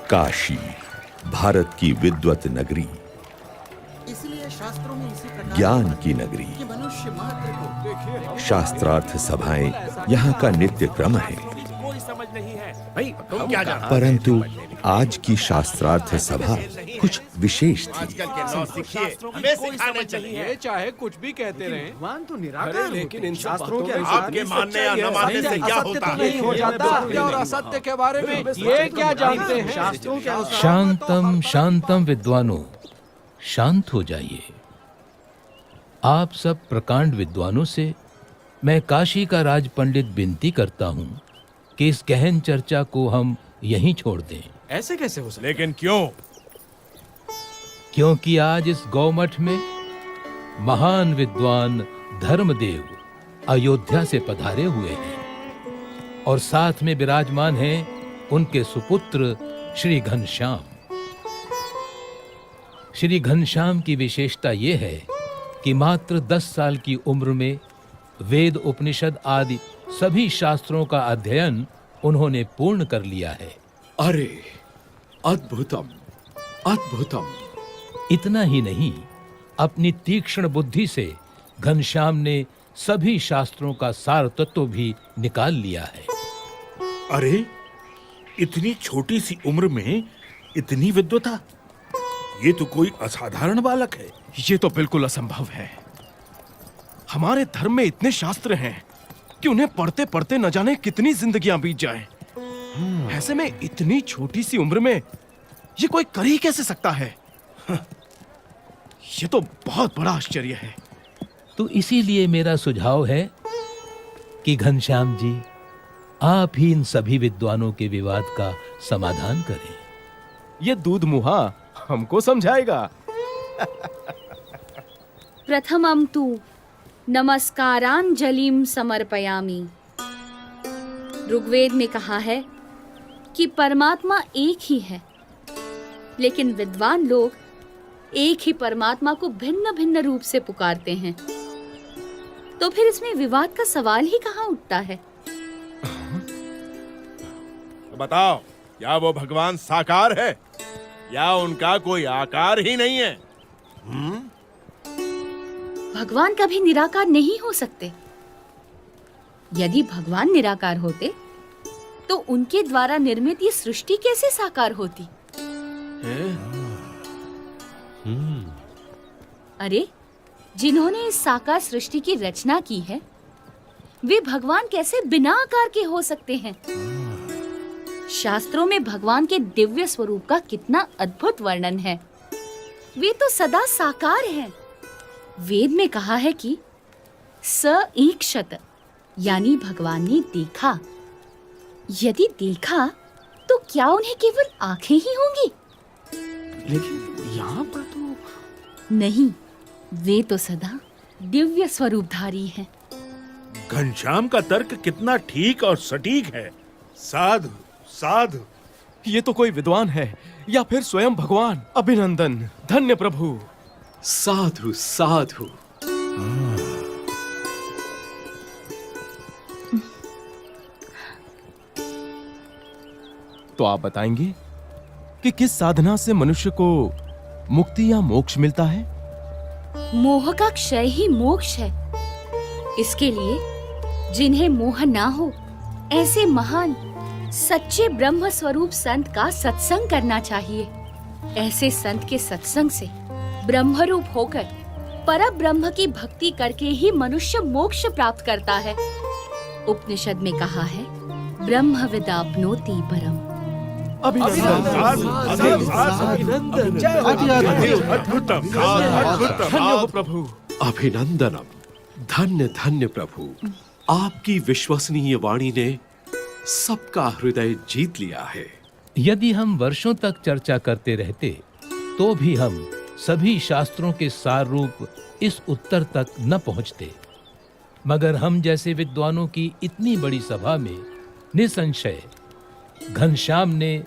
काशी, भारत की विद्वत नगरी, ज्ञान की नगरी, शास्त्रार्थ सभाएं यहाँ का नित्य क्रम है। परंतु आज की शास्त्रार्थ सभा कुछ विशेष थी। हमें सिखाने चाहिए, चाहे कुछ भी कहते रहें। भगवान तो निराकार, लेकिन इन शास्त्रों के आपके मानने या न मानने से क्या होता है? नहीं हो जाता। सत्य और असत्य के बारे में ये क्या जानते हैं? शास्त्रों के अनुसार शांतम शांतम विद्वानों, शांत हो जाइए। आप सब प्रकांड विद्वानों से मैं काशी का राज पंडित विनती करता हूँ कि इस गहन चर्चा को हम यहीं छोड़ दें। ऐसे कैसे हो सकता? लेकिन क्यों? क्योंकि आज इस गौमठ में महान विद्वान धर्मदेव अयोध्या से पधारे हुए हैं और साथ में विराजमान हैं उनके सुपुत्र श्री घनश्याम। श्री घनश्याम की विशेषता ये है कि मात्र 10 साल की उम्र में वेद, उपनिषद आदि सभी शास्त्रों का अध्ययन उन्होंने पूर्ण कर लिया है। अरे अद्भुतम, अद्भुतम। इतना ही नहीं, अपनी तीक्ष्ण बुद्धि से घनश्याम ने सभी शास्त्रों का सार तत्व भी निकाल लिया है। अरे, इतनी छोटी सी उम्र में इतनी विद्वता, ये तो कोई असाधारण बालक है। ये तो बिल्कुल असंभव है। हमारे धर्म में इतने शास्त्र हैं कि उन्हें पढ़ते पढ़ते न जाने कितनी जिंदगियां बीत जाएं। ऐसे में इतनी छोटी सी उम्र में ये कोई कर ही कैसे सकता है? ये तो बहुत बड़ा आश्चर्य है। तो इसीलिए मेरा सुझाव है कि घनश्याम जी, आप ही इन सभी विद्वानों के विवाद का समाधान करें। ये दूध मुहा हमको समझाएगा। प्रथमं तु नमस्कारांजलिं समर्पयामि। ऋग्वेद में कहा है कि परमात्मा एक ही है, लेकिन विद्वान लोग एक ही परमात्मा को भिन्न भिन्न रूप से पुकारते हैं। तो फिर इसमें विवाद का सवाल ही कहाँ उठता है? तो बताओ, क्या वो भगवान साकार है या उनका कोई आकार ही नहीं है? भगवान कभी निराकार नहीं हो सकते। यदि भगवान निराकार होते तो उनके द्वारा निर्मित ये सृष्टि कैसे साकार होती? अरे, जिन्होंने इस साकार सृष्टि की रचना की है, वे भगवान कैसे बिना आकार के हो सकते हैं? शास्त्रों में भगवान के दिव्य स्वरूप का कितना अद्भुत वर्णन है। वे तो सदा साकार हैं। वेद में कहा है कि स ईक्षत, यानी भगवान ने देखा। यदि देखा तो क्या उन्हें केवल आंखें ही होंगी? लेकिन यहाँ पर तो नहीं, वे तो सदा दिव्य स्वरूपधारी हैं। घनश्याम का तर्क कितना ठीक और सटीक है। साधु साधु। ये तो कोई विद्वान है या फिर स्वयं भगवान। अभिनंदन, धन्य प्रभु। साधु साधु। तो आप बताएंगे कि किस साधना से मनुष्य को मुक्ति या मोक्ष मिलता है? मोह का क्षय ही मोक्ष है। इसके लिए जिन्हें मोह ना हो, ऐसे महान सच्चे ब्रह्म स्वरूप संत का सत्संग करना चाहिए। ऐसे संत के सत्संग से ब्रह्मरूप होकर परम ब्रह्म की भक्ति करके ही मनुष्य मोक्ष प्राप्त करता है। उपनिषद में कहा है, ब्रह्म विदाप्नोति परम। प्रभु। अभिनंदनम, धन्य धन्य प्रभु। आपकी विश्वसनीय वाणी ने सबका हृदय जीत लिया है। यदि हम वर्षों तक चर्चा करते रहते तो भी हम सभी शास्त्रों के सार रूप इस उत्तर तक न पहुंचते। मगर हम जैसे विद्वानों की इतनी बड़ी सभा में निसंशय घनश्याम ने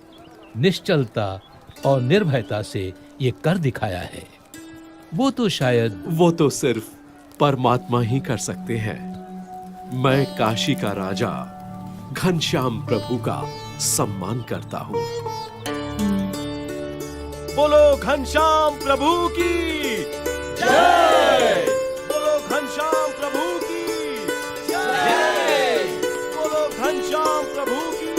निश्चलता और निर्भयता से ये कर दिखाया है। वो तो सिर्फ परमात्मा ही कर सकते हैं। मैं काशी का राजा घनश्याम प्रभु का सम्मान करता हूँ। बोलो घनश्याम प्रभु की जय। बोलो घनश्याम प्रभु की जय। बोलो घनश्याम प्रभु की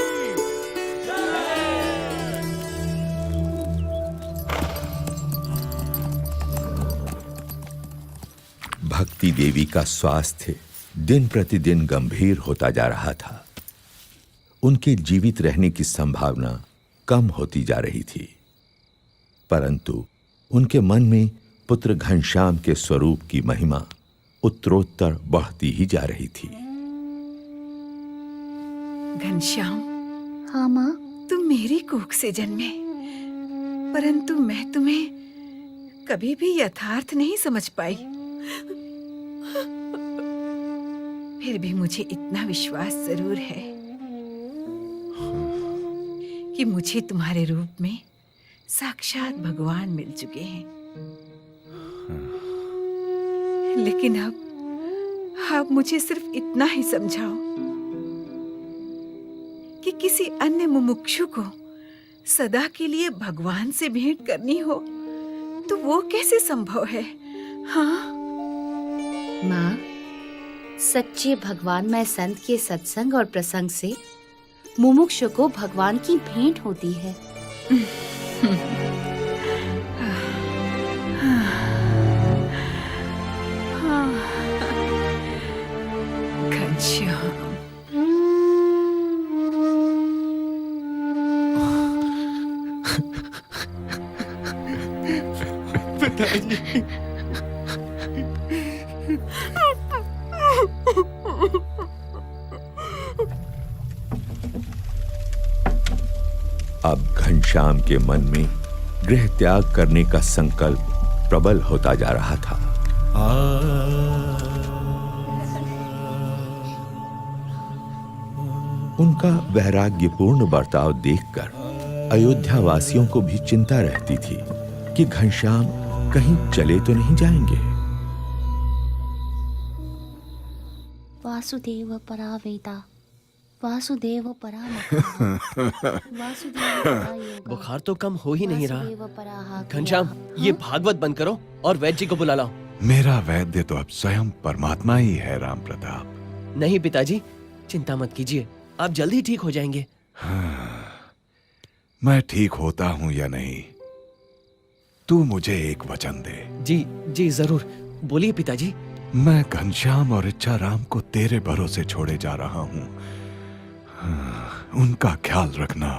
भक्ति देवी का स्वास्थ्य दिन प्रतिदिन गंभीर होता जा रहा था। उनके जीवित रहने की संभावना कम होती जा रही थी, परंतु उनके मन में पुत्र घनश्याम के स्वरूप की महिमा उत्तरोत्तर बढ़ती ही जा रही थी। घनश्याम, हाँ माँ। तुम मेरी कोख से जन्मे, परंतु मैं तुम्हें कभी भी यथार्थ नहीं समझ पाई। फिर भी मुझे इतना विश्वास जरूर है कि मुझे तुम्हारे रूप में साक्षात भगवान मिल चुके हैं। लेकिन अब मुझे सिर्फ इतना ही समझाओ कि किसी अन्य मुमुक्षु को सदा के लिए भगवान से भेंट करनी हो तो वो कैसे संभव है? हाँ? माँ, सच्चे भगवानमय संत के सत्संग और प्रसंग से मुमुक्षु को भगवान की भेंट होती है। घनश्याम, पिताजी, अब घनश्याम के मन में गृह त्याग करने का संकल्प प्रबल होता जा रहा था। उनका वैराग्यपूर्ण बर्ताव देखकर अयोध्या वासियों को भी चिंता रहती थी कि घनश्याम कहीं चले तो नहीं जाएंगे। वासुदेव परावेता, वासुदेव वासुदेव बुखार तो कम हो ही नहीं रहा। घनश्याम, ये भागवत बंद करो और वैद्य जी को बुला लाओ। मेरा वैद्य तो अब स्वयं परमात्मा ही है राम प्रताप। नहीं पिताजी, चिंता मत कीजिए, आप जल्दी ठीक हो जाएंगे। मैं ठीक होता हूँ या नहीं, तू मुझे एक वचन दे। जी जी जरूर, बोलिए पिताजी। मैं घनश्याम और इच्छा राम को तेरे भरोसे छोड़े जा रहा हूँ। उनका ख्याल रखना।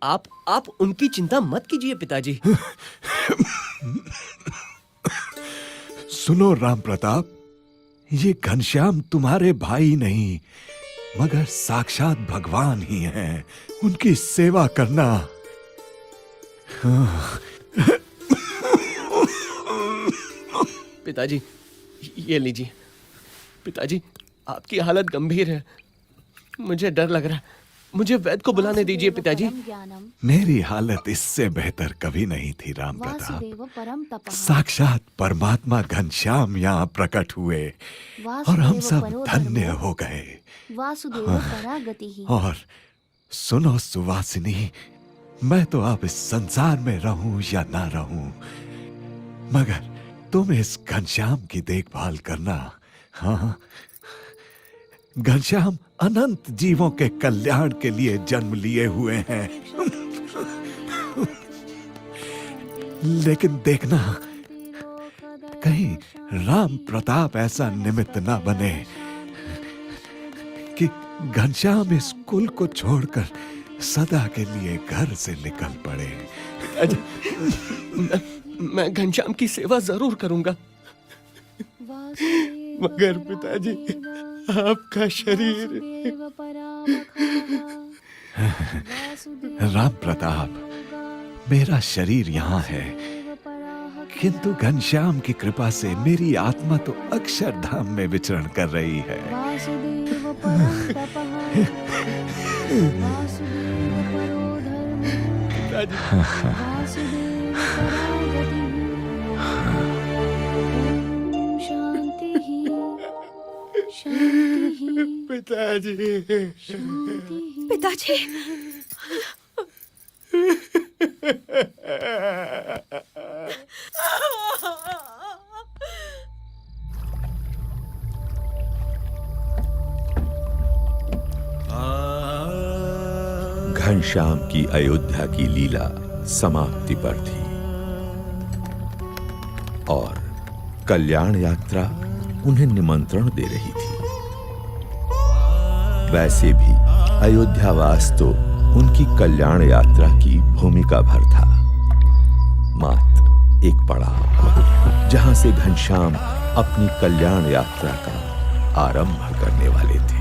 आप उनकी चिंता मत कीजिए पिताजी। सुनो राम प्रताप, ये घनश्याम तुम्हारे भाई नहीं मगर साक्षात भगवान ही हैं। उनकी सेवा करना। पिताजी, ये लीजिए। पिताजी, आपकी हालत गंभीर है, मुझे डर लग रहा है। मुझे वैद्य को बुलाने दीजिए पिताजी। मेरी हालत इससे बेहतर कभी नहीं थी राम प्रताप। साक्षात परमात्मा घनश्याम यहाँ प्रकट हुए और हम सब धन्य हो गए। और सुनो सुवासिनी, मैं तो अब इस संसार में रहूं या ना रहूं, मगर तुम इस घनश्याम की देखभाल करना। हाँ, घनश्याम अनंत जीवों के कल्याण के लिए जन्म लिए हुए हैं। लेकिन देखना, कहीं राम प्रताप ऐसा निमित्त ना बने कि घनश्याम इस कुल को छोड़कर सदा के लिए घर से निकल पड़े। मैं घनश्याम की सेवा जरूर करूंगा, मगर पिताजी आपका शरीर। राम प्रताप, मेरा शरीर यहाँ है, किंतु घनश्याम की कृपा से मेरी आत्मा तो अक्षरधाम में विचरण कर रही है। पिताजी, पिताजी, घनश्याम की अयोध्या की लीला समाप्ति पर थी और कल्याण यात्रा उन्हें निमंत्रण दे रही थी। वैसे भी अयोध्यावास तो उनकी कल्याण यात्रा की भूमिका भर था। मात्र एक पड़ाव जहां से घनश्याम अपनी कल्याण यात्रा का आरंभ करने वाले थे।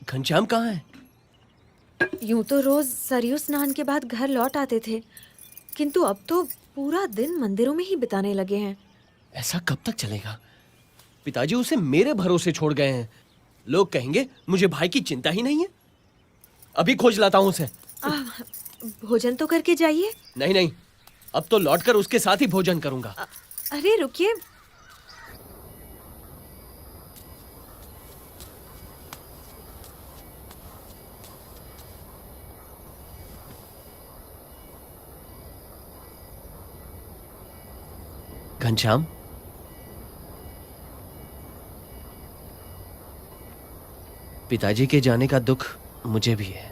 घनश्याम कहाँ है? यूं तो रोज सरयू स्नान के बाद घर लौट आते थे, किंतु अब तो पूरा दिन मंदिरों में ही बिताने लगे हैं। ऐसा कब तक चलेगा? पिताजी उसे मेरे भरोसे छोड़ गए हैं। लोग कहेंगे मुझे भाई की चिंता ही नहीं है। अभी खोज लाता हूँ उसे। भोजन तो करके जाइए। नहीं नहीं, अब तो लौटकर उसके साथ ही भोजन करूंगा। अरे रुकिए, घनश्याम, पिताजी के जाने का दुख मुझे भी है,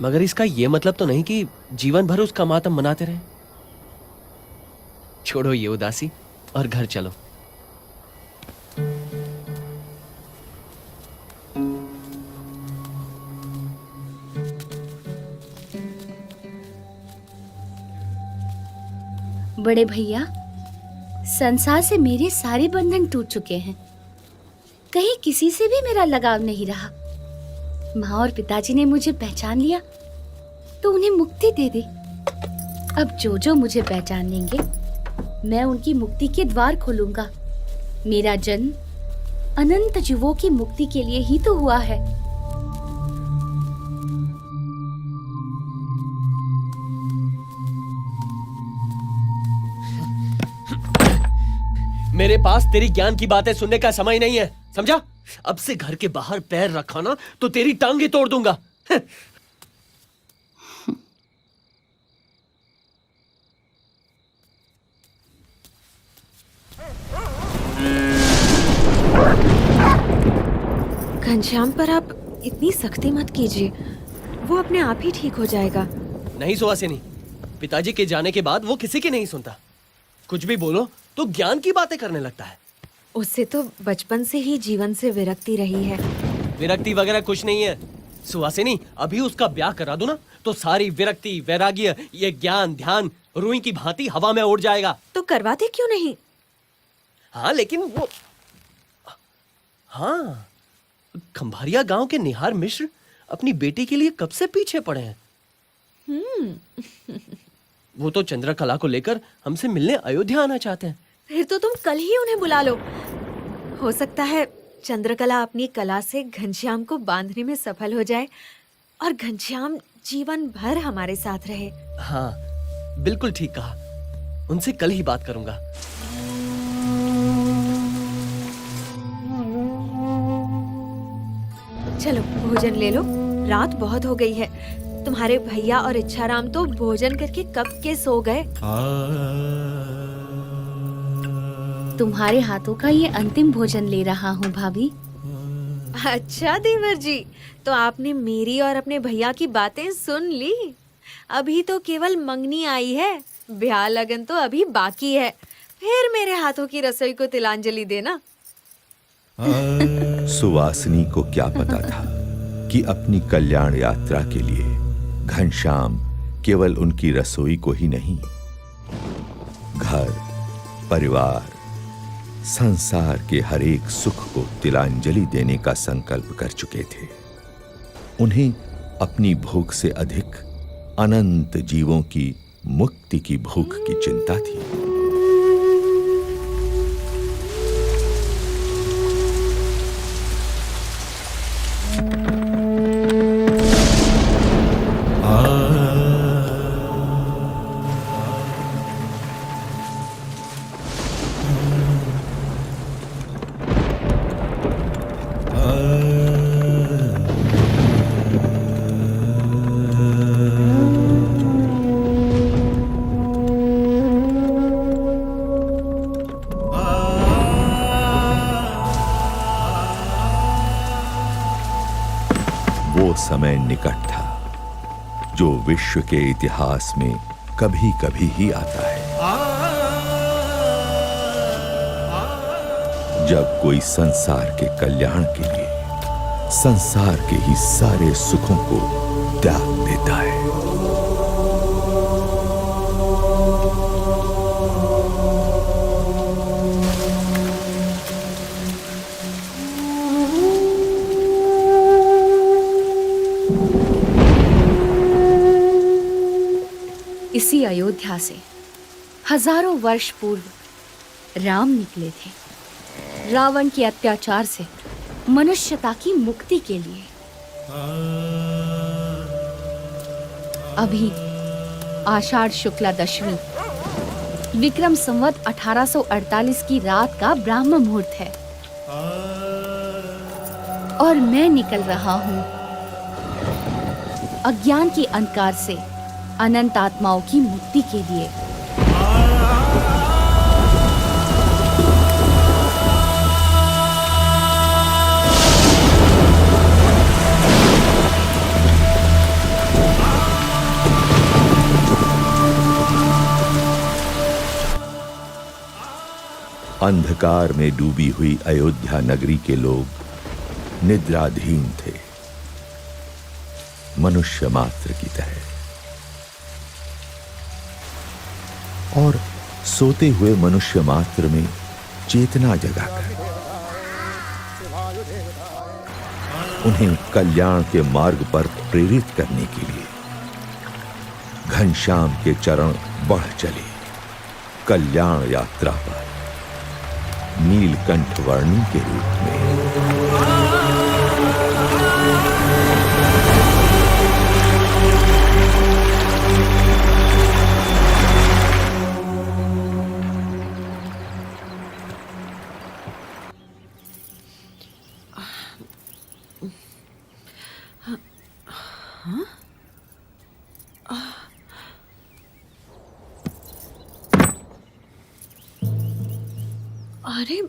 मगर इसका यह मतलब तो नहीं कि जीवन भर उसका मातम मनाते रहे। छोड़ो ये उदासी और घर चलो। बड़े भैया, संसार से मेरे सारे बंधन टूट चुके हैं। कहीं किसी से भी मेरा लगाव नहीं रहा। माँ और पिताजी ने मुझे पहचान लिया तो उन्हें मुक्ति दे दे। अब जो जो मुझे पहचान लेंगे, मैं उनकी मुक्ति के द्वार खोलूंगा। मेरा जन्म अनंत जीवों की मुक्ति के लिए ही तो हुआ है। मेरे पास तेरी ज्ञान की बातें सुनने का समय नहीं है, समझा? अब से घर के बाहर पैर रखा ना तो तेरी टांगे तोड़ दूंगा। घनश्याम पर आप इतनी सख्ती मत कीजिए, वो अपने आप ही ठीक हो जाएगा। नहीं सुहासिनी, पिताजी के जाने के बाद वो किसी की नहीं सुनता। कुछ भी बोलो तो ज्ञान की बातें करने लगता है। उससे तो बचपन से ही जीवन से विरक्ति रही है। विरक्ति वगैरह कुछ नहीं है सुहासिनी। अभी उसका ब्याह करा दो ना तो सारी विरक्ति, वैराग्य, ये ज्ञान ध्यान रुई की भांति हवा में उड़ जाएगा। तो करवाते क्यों नहीं? हाँ लेकिन वो, हाँ, खंभारिया गांव के निहार मिश्र अपनी बेटी के लिए कब से पीछे पड़े हैं। वो तो चंद्रकला को लेकर हमसे मिलने अयोध्या आना चाहते हैं। फिर तो तुम कल ही उन्हें बुला लो। हो सकता है चंद्रकला अपनी कला से घनश्याम को बांधने में सफल हो जाए और घनश्याम जीवन भर हमारे साथ रहे। हाँ बिल्कुल ठीक कहा, उनसे कल ही बात करूंगा। चलो भोजन ले लो, रात बहुत हो गई है। तुम्हारे भैया और इच्छाराम तो भोजन करके कब के सो गए। तुम्हारे हाथों का ये अंतिम भोजन ले रहा हूँ भाभी। अच्छा देवर जी, तो आपने मेरी और अपने भैया की बातें सुन ली। अभी तो केवल मंगनी आई है, ब्याह लगन तो अभी बाकी है। फिर मेरे हाथों की रसोई को तिलांजलि देना। सुवासिनी को क्या पता था कि अपनी कल्याण यात्रा के लिए घनश्याम केवल उनकी रसोई को ही नहीं, घर, परिवार, संसार के हर एक सुख को तिलांजलि देने का संकल्प कर चुके थे। उन्हें अपनी भूख से अधिक अनंत जीवों की मुक्ति की भूख की चिंता थी। समय निकट था जो विश्व के इतिहास में कभी कभी ही आता है, जब कोई संसार के कल्याण के लिए संसार के ही सारे सुखों को त्याग देता है। इसी अयोध्या से हजारों वर्ष पूर्व राम निकले थे रावण के अत्याचार से मनुष्यता की मुक्ति के लिए। अभी आषाढ़ शुक्ला दशमी विक्रम संवत 1848 की रात का ब्राह्म मुहूर्त है और मैं निकल रहा हूँ अज्ञान के अंधकार से अनंत आत्माओं की मुक्ति के लिए। अंधकार में डूबी हुई अयोध्या नगरी के लोग निद्राधीन थे, मनुष्य मात्र की तरह, और सोते हुए मनुष्य मात्र में चेतना जगाकर उन्हें कल्याण के मार्ग पर प्रेरित करने के लिए घनश्याम के चरण बढ़ चले कल्याण यात्रा पर नीलकंठ वर्णी के रूप में। अरे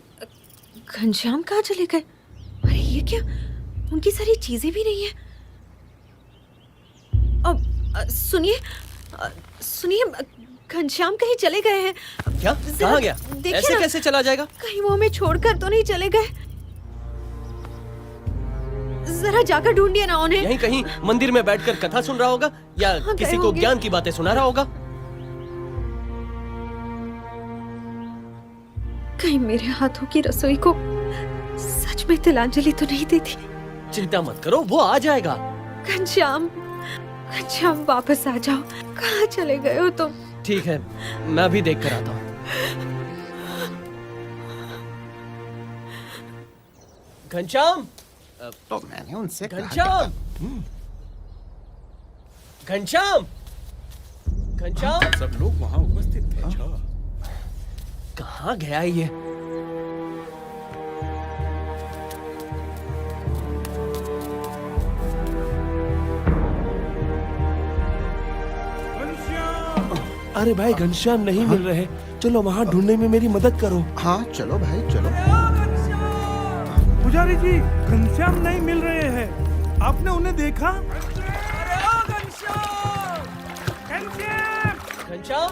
घनश्याम कहाँ चले गए? अरे ये क्या, उनकी सारी चीजें भी नहीं है। अब सुनिए घनश्याम कहीं चले गए हैं। क्या? कहाँ गया? ऐसे कैसे चला जाएगा? कहीं वो हमें छोड़कर तो नहीं चले गए? जरा जाकर ढूंढिए ना उन्हें। यहीं कहीं मंदिर में बैठकर कथा सुन रहा होगा या किसी को ज्ञान की बातें सुना रहा होगा। कहीं मेरे हाथों की रसोई को सच में तिलांजलि तो नहीं देती? चिंता मत करो, वो आ जाएगा। घनश्याम वापस आ जाओ। कहाँ चले गए हो तुम? ठीक है, मैं अभी देख कर आता हूँ। घनश्याम, तो मैंने उनसे घनश्याम, घनश्याम, घनश्याम। सब लोग वहाँ उपस्थित थे। कहाँ गया ये? अरे भाई, घनश्याम नहीं मिल रहे। चलो वहाँ ढूंढने में मेरी मदद करो। हाँ चलो भाई चलो। पुजारी जी, घनश्याम नहीं मिल रहे हैं। आपने उन्हें देखा? घनश्याम,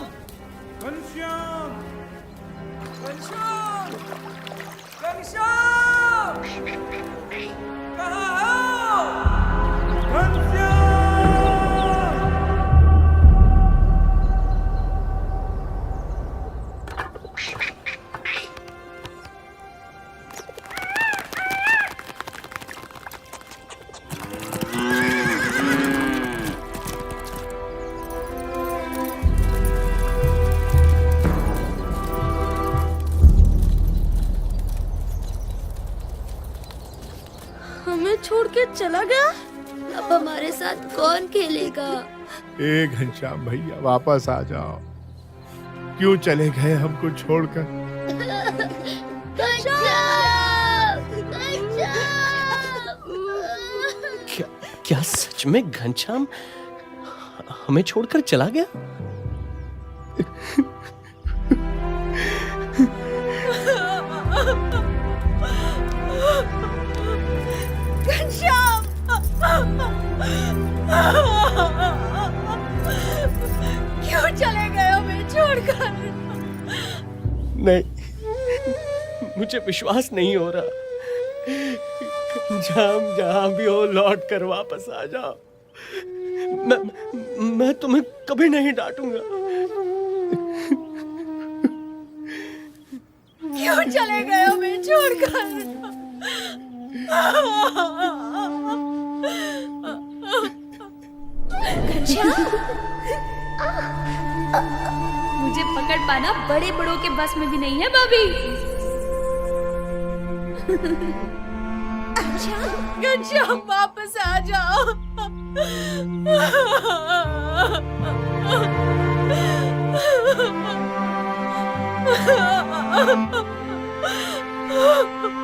हमें छोड़ के चला गया। अब हमारे साथ कौन खेलेगा? ए घनश्याम भैया, वापस आ जाओ। क्यों चले गए हमको छोड़कर? क्या सच में घनश्याम हमें छोड़कर चला गया? घनश्याम, क्यों चले गए हमें छोड़कर? नहीं, मुझे विश्वास नहीं हो रहा। जहां भी हो, लौट कर वापस आ जाओ। मैं तुम्हें कभी नहीं डांटूंगा। क्यों चले गए हमें छोड़कर? मुझे पकड़ पाना बड़े बड़ों के बस में भी नहीं है भाभी। घनश्याम वापस आ जाओ। Ha ha ha!